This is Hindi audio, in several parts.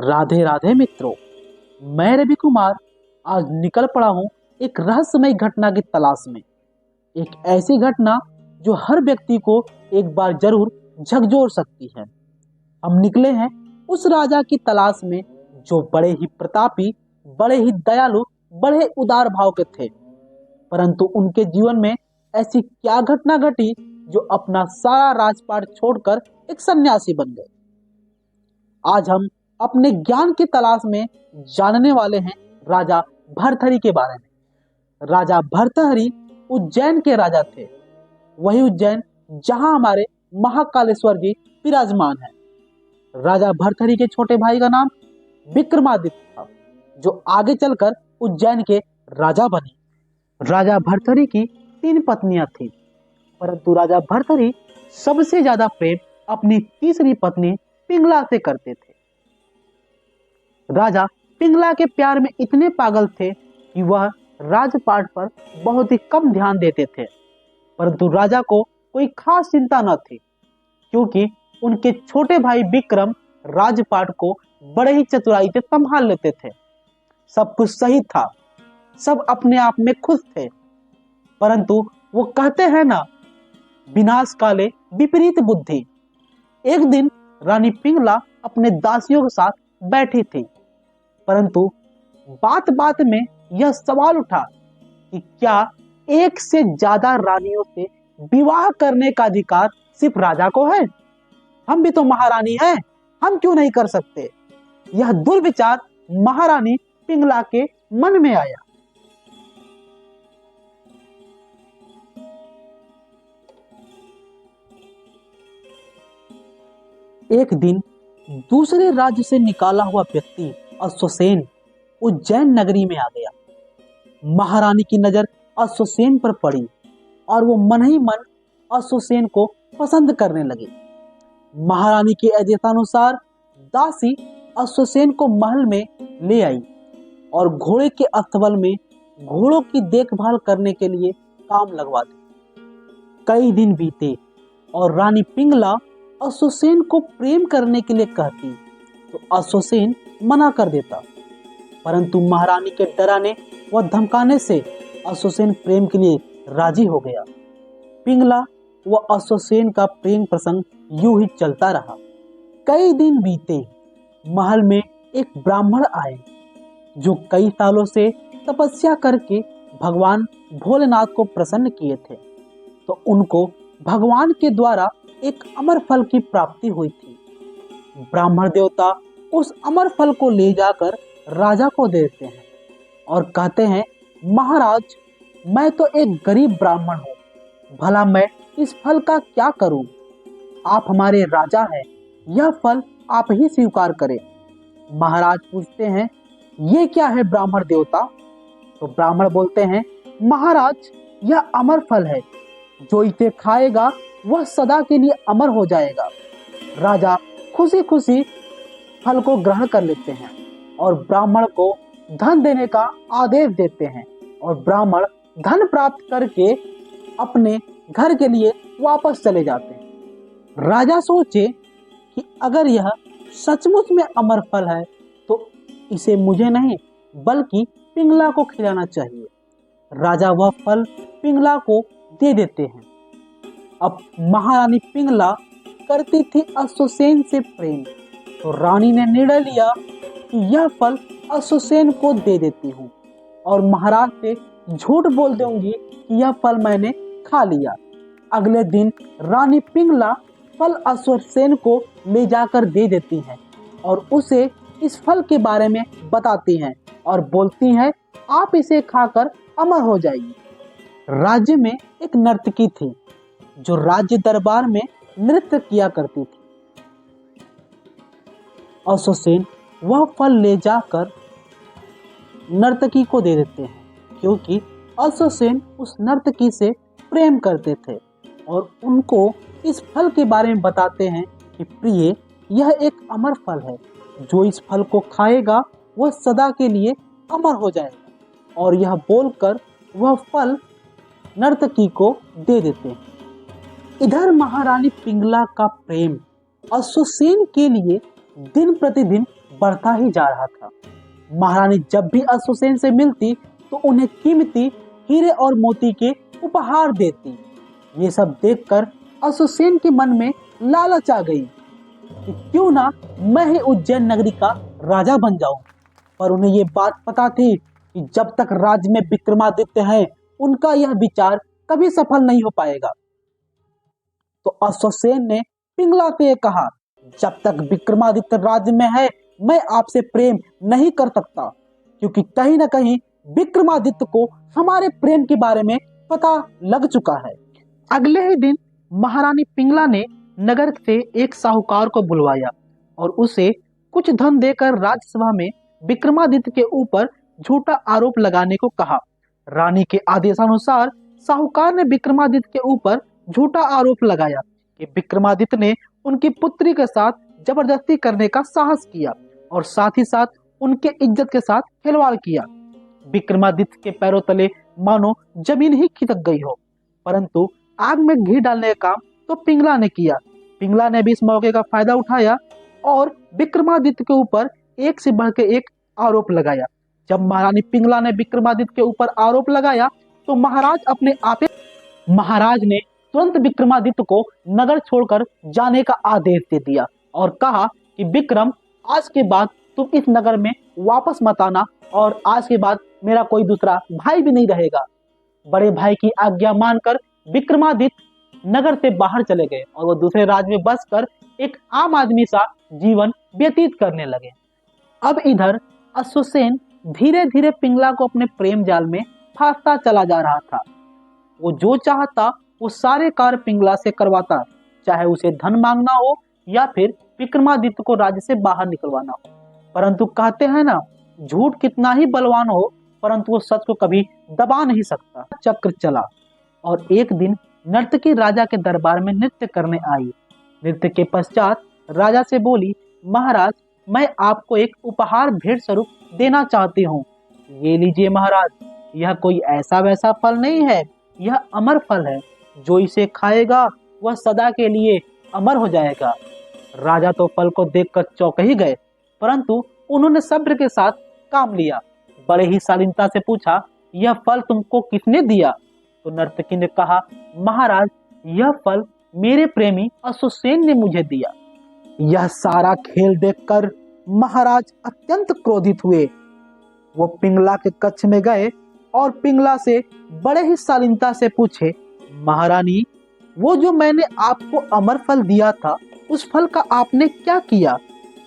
राधे राधे मित्रों, मैं रवि कुमार आज निकल पड़ा हूँ एक रहस्यमय घटना की तलाश में। एक ऐसी घटना जो हर व्यक्ति को एक बार जरूर झकझोर सकती है। हम निकले हैं उस राजा की तलाश में जो बड़े ही प्रतापी, बड़े ही दयालु, बड़े उदार भाव के थे। परंतु उनके जीवन में ऐसी क्या घटना घटी जो अपना सारा राजपाट छोड़कर एक सन्यासी बन गए। आज हम अपने ज्ञान की तलाश में जानने वाले हैं राजा भर्तहरि के बारे में। राजा भर्तहरि उज्जैन के राजा थे, वही उज्जैन जहां हमारे महाकालेश्वर जी विराजमान है। राजा भर्तहरि के छोटे भाई का नाम विक्रमादित्य था, जो आगे चलकर उज्जैन के राजा बने। राजा भर्तहरि की 3 पत्नियां थीं, परंतु राजा भर्तहरि सबसे ज्यादा प्रेम अपनी तीसरी पत्नी पिंगला से करते थे। राजा पिंगला के प्यार में इतने पागल थे कि वह राजपाट पर बहुत ही कम ध्यान देते थे। परंतु राजा को कोई खास चिंता न थी, क्योंकि उनके छोटे भाई विक्रम राजपाट को बड़े ही चतुराई से संभाल लेते थे। सब कुछ सही था, सब अपने आप में खुश थे। परंतु वो कहते हैं ना, विनाश काले विपरीत बुद्धि। एक दिन रानी पिंगला अपने दासियों के साथ बैठी थी, परंतु बात बात में यह सवाल उठा कि क्या एक से ज्यादा रानियों से विवाह करने का अधिकार सिर्फ राजा को है? हम भी तो महारानी हैं, हम क्यों नहीं कर सकते? यह दुर्विचार महारानी पिंगला के मन में आया। एक दिन दूसरे राज्य से निकाला हुआ व्यक्ति अश्वसेन उज्जैन नगरी में आ गया। महारानी की नजर अश्वसेन पर पड़ी और वो मन ही मन अश्वसेन को पसंद करने लगी। महारानी के आदेशानुसार दासी अश्वसेन को महल में ले आई और घोड़े के अस्तबल में घोड़ों की देखभाल करने के लिए काम लगवा दी। कई दिन बीते और रानी पिंगला अश्वसेन को प्रेम करने के लिए कहती तो अश्वसेन मना कर देता, परंतु महारानी के डराने व धमकाने से अश्वसेन प्रेम के लिए राजी हो गया। पिंगला व अश्वसेन का प्रेम प्रसंग यूं ही चलता रहा। कई दिन बीते, महल में एक ब्राह्मण आए जो कई सालों से तपस्या करके भगवान भोलेनाथ को प्रसन्न किए थे। तो उनको भगवान के द्वारा एक अमर फल की प्राप्ति हुई थी। ब्राह्मण देवता उस अमर फल को ले जाकर राजा को देते हैं और कहते हैं, महाराज, मैं तो एक गरीब ब्राह्मण हूँ, भला मैं इस फल का क्या करूं? आप हमारे राजा हैं, यह फल आप ही स्वीकार करें। महाराज पूछते हैं, ये क्या है ब्राह्मण देवता? तो ब्राह्मण बोलते हैं, महाराज, यह अमर फल है, जो इसे खाएगा वह सदा के लिए अमर हो जाएगा। राजा खुशी खुशी फल को ग्रहण कर लेते हैं और ब्राह्मण को धन देने का आदेश देते हैं और ब्राह्मण धन प्राप्त करके अपने घर के लिए वापस चले जाते हैं। राजा सोचे कि अगर यह सचमुच में अमर फल है तो इसे मुझे नहीं बल्कि पिंगला को खिलाना चाहिए। राजा वह फल पिंगला को दे देते हैं। अब महारानी पिंगला करती थी अश्वसेन से प्रेम, तो रानी ने निर्णय लिया कि यह फल अश्वसेन को दे देती हूँ और महाराज से झूठ बोल दूंगी कि यह फल मैंने खा लिया। अगले दिन रानी पिंगला फल अश्वसेन को ले जाकर दे देती हैं और उसे इस फल के बारे में बताती हैं और बोलती हैं, आप इसे खाकर अमर हो जाइए। राज्य में एक नर्तकी थी जो राज्य दरबार में नृत्य किया करती थी। अश्वसेन वह फल ले जाकर नर्तकी को दे देते हैं, क्योंकि अश्वसेन उस नर्तकी से प्रेम करते थे और उनको इस फल के बारे में बताते हैं कि प्रिय, यह एक अमर फल है, जो इस फल को खाएगा वह सदा के लिए अमर हो जाएगा। और यह बोलकर वह फल नर्तकी को दे देते हैं। इधर महारानी पिंगला का प्रेम अश्वसेन के लिए दिन प्रतिदिन बढ़ता ही जा रहा था। महारानी जब भी अश्वसेन से मिलती तो उन्हें कीमती हीरे और मोती के उपहार देती। ये सब देखकर अश्वसेन के मन में लालच आ गई कि क्यों ना मैं ही उज्जैन नगरी का राजा बन जाऊं। पर उन्हें ये बात पता थी कि जब तक राज्य में विक्रमादित्य हैं, उनका यह विचार कभी सफल नहीं हो पाएगा। तो अश्वसेन ने पिंगला से कहा, जब तक विक्रमादित्य राज्य में है मैं आपसे प्रेम नहीं कर सकता, क्योंकि कहीं ना कहीं विक्रमादित्य को हमारे प्रेम के बारे में पता लग चुका है। अगले ही दिन महारानी पिंगला ने नगर से एक साहूकार को बुलवाया और उसे कुछ धन देकर राज्यसभा में विक्रमादित्य के ऊपर झूठा आरोप लगाने को कहा। रानी के आदेशानुसार साहूकार ने विक्रमादित्य के ऊपर झूठा आरोप लगाया कि विक्रमादित्य ने उनकी पुत्री के साथ जबरदस्ती करने का साहस किया और साथ ही साथ उनके इज्जत के साथ खिलवाड़ किया। विक्रमादित्य के पैरों तले मानो जमीन ही खिसक गई हो। परंतु आग में घी डालने का काम तो पिंगला ने किया। पिंगला ने भी इस मौके का फायदा उठाया और विक्रमादित्य के ऊपर एक से बढ़ के एक आरोप लगाया। जब महारानी पिंगला ने विक्रमादित्य के ऊपर आरोप लगाया तो महाराज ने तुरंत विक्रमादित्य को नगर छोड़कर जाने का आदेश दे दिया और कहा कि विक्रम, आज के बाद तुम इस नगर में वापस मत आना और आज के बाद मेरा कोई दूसरा भाई भी नहीं रहेगा। बड़े भाई की आज्ञा मानकर विक्रमादित्य नगर से बाहर चले गए और वो दूसरे राज्य में बसकर एक आम आदमी सा जीवन व्यतीत करने लगे। अब इधर अश्वसेन धीरे धीरे पिंगला को अपने प्रेम जाल में फांसता चला जा रहा था। वो जो चाहता वो सारे कार्य पिंगला से करवाता, चाहे उसे धन मांगना हो या फिर विक्रमादित्य को राज्य से बाहर निकलवाना हो। परंतु कहते हैं ना, झूठ कितना ही बलवान हो परंतु वो सच को कभी दबा नहीं सकता। चक्र चला और एक दिन नर्तकी राजा के दरबार में नृत्य करने आई। नृत्य के पश्चात राजा से बोली, महाराज, मैं आपको एक उपहार भेंट स्वरूप देना चाहती हूँ। ये लीजिए महाराज, यह कोई ऐसा वैसा फल नहीं है, यह अमर फल है। जो इसे खाएगा वह सदा के लिए अमर हो जाएगा। राजा तो फल को देखकर चौंक ही गए, परंतु उन्होंने सब्र के साथ काम लिया। बड़े ही शालीनता से पूछा, यह फल तुमको किसने दिया? तो नर्तकी ने कहा, महाराज, यह फल मेरे प्रेमी अश्वसेन ने मुझे दिया। यह सारा खेल देखकर महाराज अत्यंत क्रोधित हुए। वो पिंगला के कक्ष में गए और पिंगला से बड़े ही शालीनता से पूछे, महारानी, वो जो मैंने आपको अमर फल दिया था उस फल का आपने क्या किया?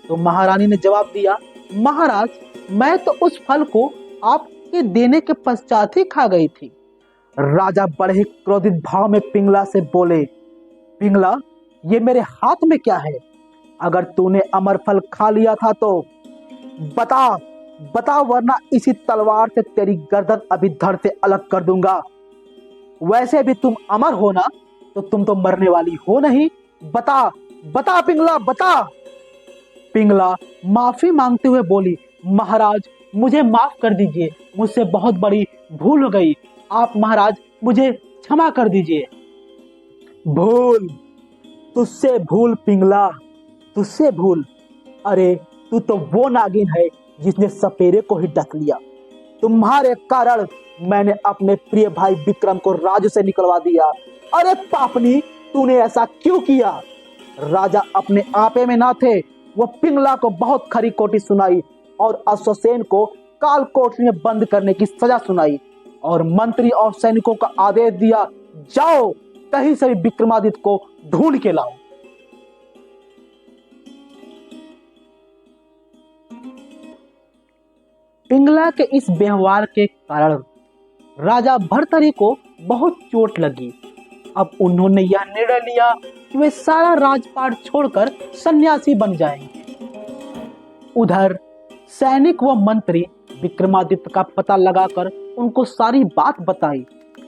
तो महारानी ने जवाब दिया, महाराज, मैं तो उस फल को आपके देने के पश्चात ही खा गई थी। राजा बड़े ही क्रोधित भाव में पिंगला से बोले, पिंगला, ये मेरे हाथ में क्या है? अगर तूने अमर फल खा लिया था तो बता बता, वरना इसी तलवार से तेरी गर्दन अभी धड़ से अलग कर दूंगा। वैसे भी तुम अमर हो ना, तो तुम तो मरने वाली हो नहीं। बता बता पिंगला, बता। पिंगला माफी मांगते हुए बोली, महाराज, मुझे माफ कर दीजिए, मुझसे बहुत बड़ी भूल हो गई। आप महाराज मुझे क्षमा कर दीजिए। भूल? तुझसे भूल पिंगला, तुझसे भूल? अरे तू तो वो नागिन है जिसने सपेरे को ही डस लिया। तुम्हारे कारण मैंने अपने प्रिय भाई विक्रम को राज्य से निकलवा दिया। अरे पापनी, तूने ऐसा क्यों किया? राजा अपने आपे में ना थे। वो पिंगला को बहुत खरी खोटी सुनाई और अश्वसेन को काल कोठरी में बंद करने की सजा सुनाई और मंत्री और सैनिकों का आदेश दिया, जाओ कहीं से भी विक्रमादित्य को ढूंढ के लाओ। पिंगला के इस व्यवहार के कारण राजा भर्तहरि को बहुत चोट लगी। अब उन्होंने यह निर्णय लिया कि वे सारा राजपाट छोड़कर सन्यासी बन जाएंगे। उधर सैनिक व मंत्री विक्रमादित्य का पता लगाकर उनको सारी बात बताई।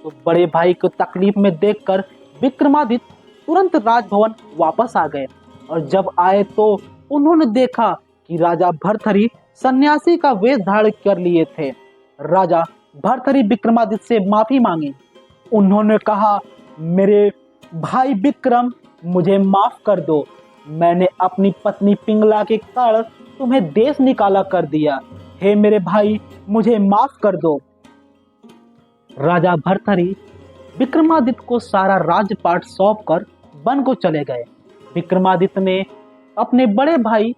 तो बड़े भाई को तकलीफ में देखकर विक्रमादित्य तुरंत राजभवन वापस आ गए और जब आए तो उन्होंने देखा कि राजा भर्तहरि सन्यासी का वेश धारण कर लिए थे। राजा भर्तहरि विक्रमादित्य से माफी मांगी। उन्होंने कहा, मेरे भाई विक्रम, मुझे माफ कर दो। मैंने अपनी पत्नी पिंगला के कारण तुम्हें देश निकाला कर दिया। हे मेरे भाई, मुझे माफ कर दो। राजा भर्तहरि विक्रमादित्य को सारा राजपाट सौंपकर वन को चले गए। विक्रमादित्य ने अपने बड़े भाई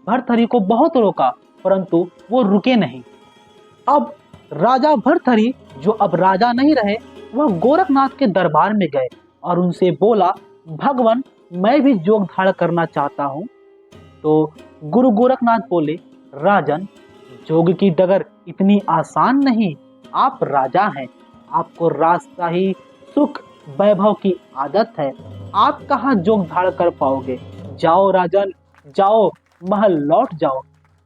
भर्तहरि को बहुत रोका, परंतु वो रुके नहीं। अब राजा भर्तहरि, जो अब राजा नहीं रहे, वह गोरखनाथ के दरबार में गए और उनसे बोला, भगवान, मैं भी जोग धारण करना चाहता हूँ। तो गुरु गोरखनाथ बोले, राजन, जोग की डगर इतनी आसान नहीं। आप राजा हैं, आपको राजशाही सुख वैभव की आदत है। आप कहाँ जोग धारण कर पाओगे? जाओ राजन, जाओ, महल लौट जाओ।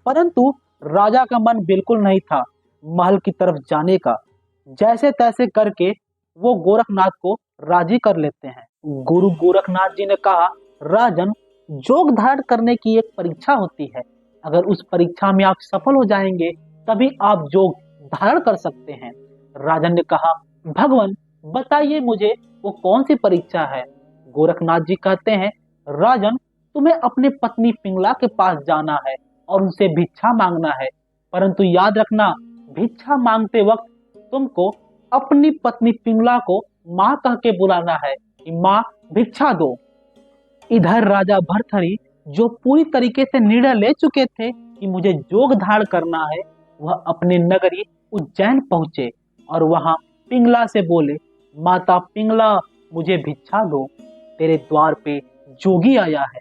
परंतु राजा का मन बिल्कुल नहीं था महल की तरफ जाने का। जैसे तैसे करके वो गोरखनाथ को राजी कर लेते हैं। गुरु गोरखनाथ जी ने कहा, राजन, जोग धारण करने की एक परीक्षा होती है। अगर उस परीक्षा में आप सफल हो जाएंगे तभी आप जोग धारण कर सकते हैं। राजन ने कहा, भगवान, बताइए मुझे वो कौन सी परीक्षा है? गोरखनाथ जी कहते हैं, राजन, तुम्हें अपनी पत्नी पिंगला के पास जाना है और उनसे भिक्षा मांगना है। परंतु याद रखना, भिक्षा मांगते वक्त तुमको अपनी पत्नी पिंगला को माँ कह के बुलाना है कि माँ भिक्षा दो। इधर राजा भर्तहरि, जो पूरी तरीके से निर्णय ले चुके थे कि मुझे जोग धारण करना है, वह अपने नगरी उज्जैन पहुंचे और वहां पिंगला से बोले, माता पिंगला, मुझे भिक्षा दो। तेरे द्वार पे जोगी आया है,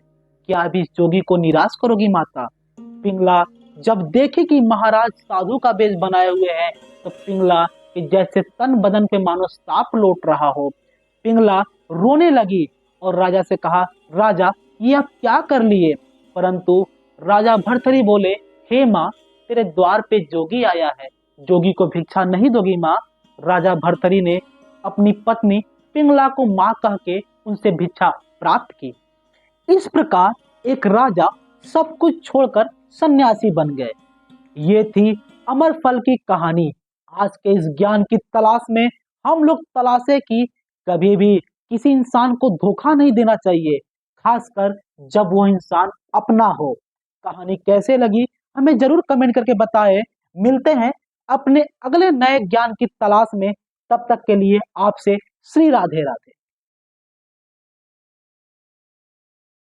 क्या अभी इस जोगी को निराश करोगी माता? पिंगला जब देखे कि महाराज साधु का वेश बनाए हुए हैं, तो पिंगला के जैसे तन बदन पे मानो सांप लौट रहा हो। पिंगला रोने लगी और राजा से कहा, राजा, ये आप क्या कर लिए? परंतु राजा भर्तहरि बोले, हे माँ, तेरे द्वार पे जोगी आया है, जोगी को भिक्षा नहीं दोगी माँ? राजा भर्तहरि ने अपनी पत्नी पिंगला को माँ कह के उनसे भिक्षा प्राप्त की। इस प्रकार एक राजा सब कुछ छोड़कर सन्यासी बन गए। ये थी अमर फल की कहानी। आज के इस ज्ञान की तलाश में हम लोग तलाशे कि कभी भी किसी इंसान को धोखा नहीं देना चाहिए, खासकर जब वो इंसान अपना हो। कहानी कैसे लगी हमें जरूर कमेंट करके बताएं। मिलते हैं अपने अगले नए ज्ञान की तलाश में। तब तक के लिए आपसे श्री राधे राधे।